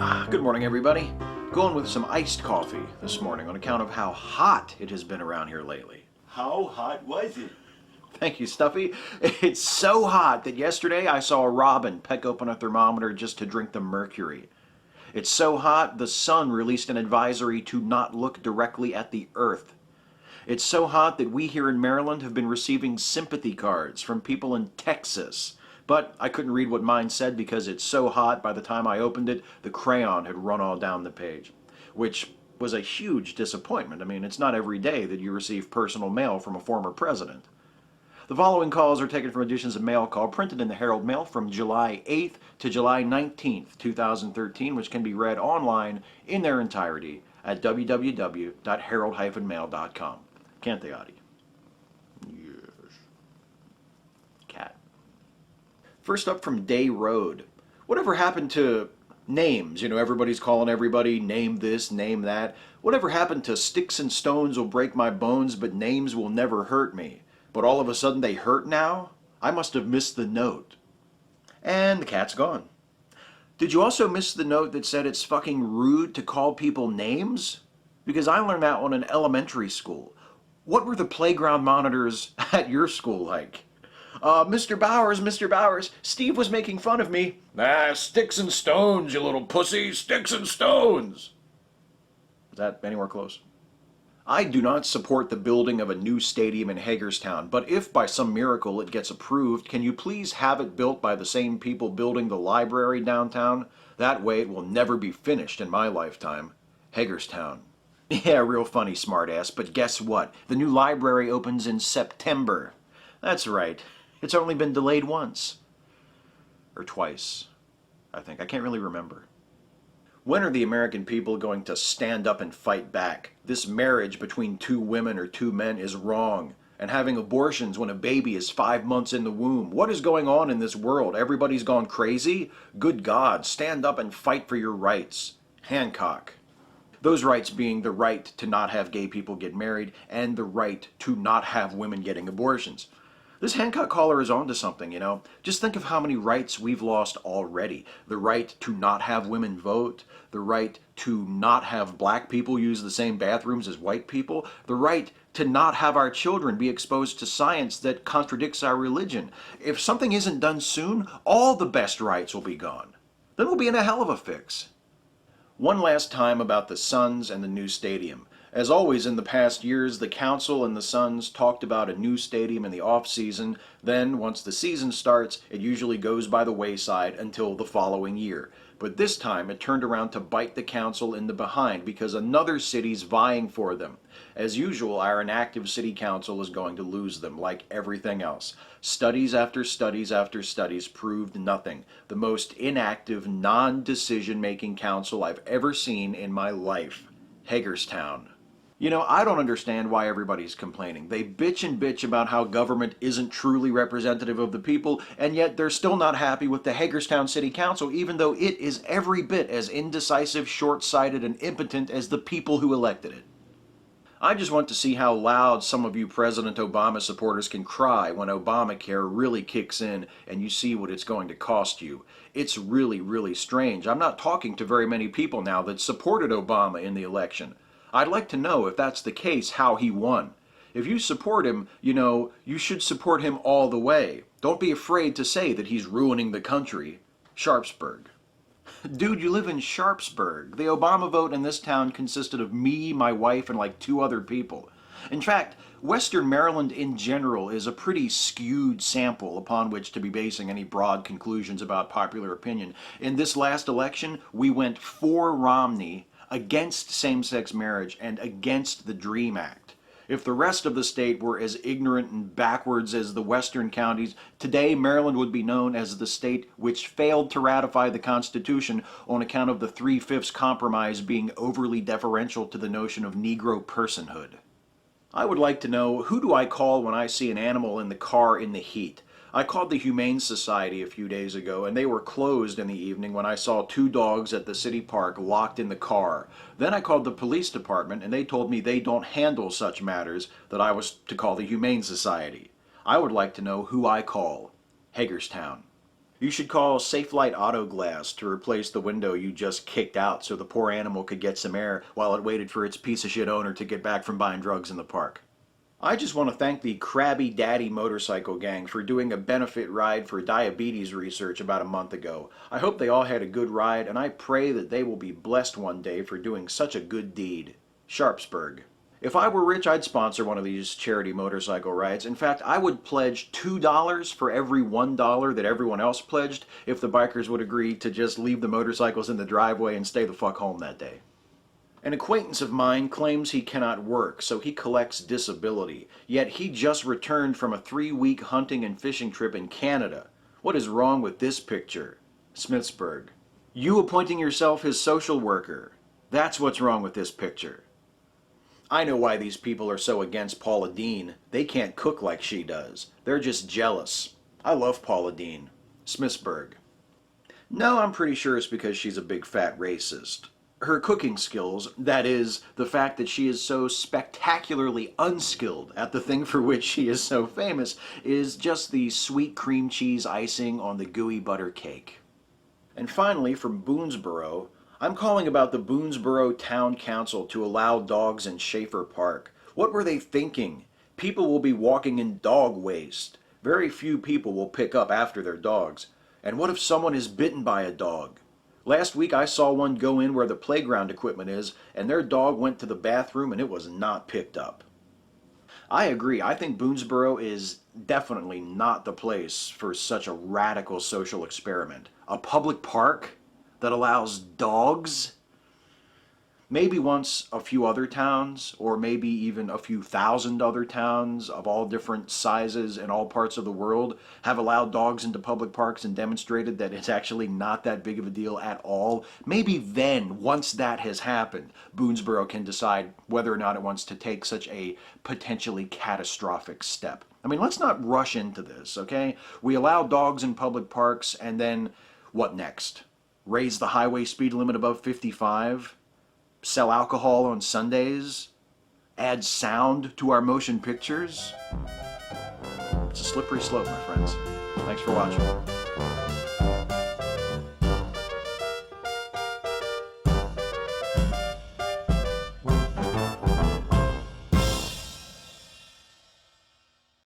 Good morning, everybody. Going with some iced coffee this morning on account of how hot it has been around here lately. How hot was it? Thank you, Stuffy. It's so hot that yesterday I saw a robin peck open a thermometer just to drink the mercury. It's so hot, the sun released an advisory to not look directly at the earth. It's so hot that we here in Maryland have been receiving sympathy cards from people in Texas. But I couldn't read what mine said because it's so hot by the time I opened it, the crayon had run all down the page, which was a huge disappointment. I mean, it's not every day that you receive personal mail from a former president. The following calls are taken from editions of Mail Call printed in the Herald Mail from July 8th to July 19th, 2013, which can be read online in their entirety at www.herald-mail.com. Can't they, Adi? Yes. Cat. First up from Day Road. Whatever happened to names? You know, everybody's calling everybody, name this, name that. Whatever happened to sticks and stones will break my bones, but names will never hurt me? But all of a sudden they hurt now? I must have missed the note. And the cat's gone. Did you also miss the note that said it's fucking rude to call people names? Because I learned that one in elementary school. What were the playground monitors at your school like? Mr. Bowers, Steve was making fun of me. Sticks and stones, you little pussy, sticks and stones. Is that anywhere close? I do not support the building of a new stadium in Hagerstown, but if by some miracle it gets approved, can you please have it built by the same people building the library downtown? That way it will never be finished in my lifetime. Hagerstown. Yeah, real funny, smartass, but guess what? The new library opens in September. That's right. It's only been delayed once. Or twice, I think. I can't really remember. When are the American people going to stand up and fight back? This marriage between two women or two men is wrong. And having abortions when a baby is 5 months in the womb. What is going on in this world? Everybody's gone crazy? Good God, stand up and fight for your rights. Hancock. Those rights being the right to not have gay people get married and the right to not have women getting abortions. This Hancock caller is onto something, you know. Just think of how many rights we've lost already. The right to not have women vote, the right to not have black people use the same bathrooms as white people, the right to not have our children be exposed to science that contradicts our religion. If something isn't done soon, all the best rights will be gone. Then we'll be in a hell of a fix. One last time about the Suns and the new stadium. As always in the past years, the council and the Suns talked about a new stadium in the off-season. Then, once the season starts, it usually goes by the wayside until the following year. But this time, it turned around to bite the council in the behind because another city's vying for them. As usual, our inactive city council is going to lose them, like everything else. Studies after studies after studies proved nothing. The most inactive, non-decision-making council I've ever seen in my life. Hagerstown. You know, I don't understand why everybody's complaining. They bitch and bitch about how government isn't truly representative of the people, and yet they're still not happy with the Hagerstown City Council, even though it is every bit as indecisive, short-sighted, and impotent as the people who elected it. I just want to see how loud some of you President Obama supporters can cry when Obamacare really kicks in and you see what it's going to cost you. It's really, really strange. I'm not talking to very many people now that supported Obama in the election. I'd like to know, if that's the case, how he won. If you support him, you know, you should support him all the way. Don't be afraid to say that he's ruining the country. Sharpsburg. Dude, you live in Sharpsburg. The Obama vote in this town consisted of me, my wife, and like 2 other people. In fact, Western Maryland in general is a pretty skewed sample upon which to be basing any broad conclusions about popular opinion. In this last election, we went for Romney, against same-sex marriage, and against the DREAM Act. If the rest of the state were as ignorant and backwards as the western counties, today Maryland would be known as the state which failed to ratify the Constitution on account of the 3/5 compromise being overly deferential to the notion of Negro personhood. I would like to know, who do I call when I see an animal in the car in the heat? I called the Humane Society a few days ago, and they were closed in the evening when I saw 2 dogs at the city park locked in the car. Then I called the police department, and they told me they don't handle such matters, that I was to call the Humane Society. I would like to know who I call. Hagerstown. You should call Safelite Auto Glass to replace the window you just kicked out so the poor animal could get some air while it waited for its piece of shit owner to get back from buying drugs in the park. I just want to thank the Krabby Daddy Motorcycle Gang for doing a benefit ride for diabetes research about a month ago. I hope they all had a good ride, and I pray that they will be blessed one day for doing such a good deed. Sharpsburg. If I were rich, I'd sponsor one of these charity motorcycle rides. In fact, I would pledge $2 for every $1 that everyone else pledged if the bikers would agree to just leave the motorcycles in the driveway and stay the fuck home that day. An acquaintance of mine claims he cannot work, so he collects disability. Yet he just returned from a 3-week hunting and fishing trip in Canada. What is wrong with this picture? Smithsburg. You appointing yourself his social worker. That's what's wrong with this picture. I know why these people are so against Paula Deen. They can't cook like she does. They're just jealous. I love Paula Deen. Smithsburg. No, I'm pretty sure it's because she's a big fat racist. Her cooking skills, that is, the fact that she is so spectacularly unskilled at the thing for which she is so famous, is just the sweet cream cheese icing on the gooey butter cake. And finally, from Boonesboro, I'm calling about the Boonesboro Town Council to allow dogs in Schaefer Park. What were they thinking? People will be walking in dog waste. Very few people will pick up after their dogs. And what if someone is bitten by a dog? Last week I saw one go in where the playground equipment is, and their dog went to the bathroom and it was not picked up. I agree. I think Boonesboro is definitely not the place for such a radical social experiment. A public park that allows dogs? Maybe once a few other towns, or maybe even a few thousand other towns of all different sizes in all parts of the world have allowed dogs into public parks and demonstrated that it's actually not that big of a deal at all. Maybe then, once that has happened, Boonesboro can decide whether or not it wants to take such a potentially catastrophic step. I mean, let's not rush into this, okay? We allow dogs in public parks, and then what next? Raise the highway speed limit above 55? Sell alcohol on Sundays? Add sound to our motion pictures? It's a slippery slope, my friends. Thanks for watching.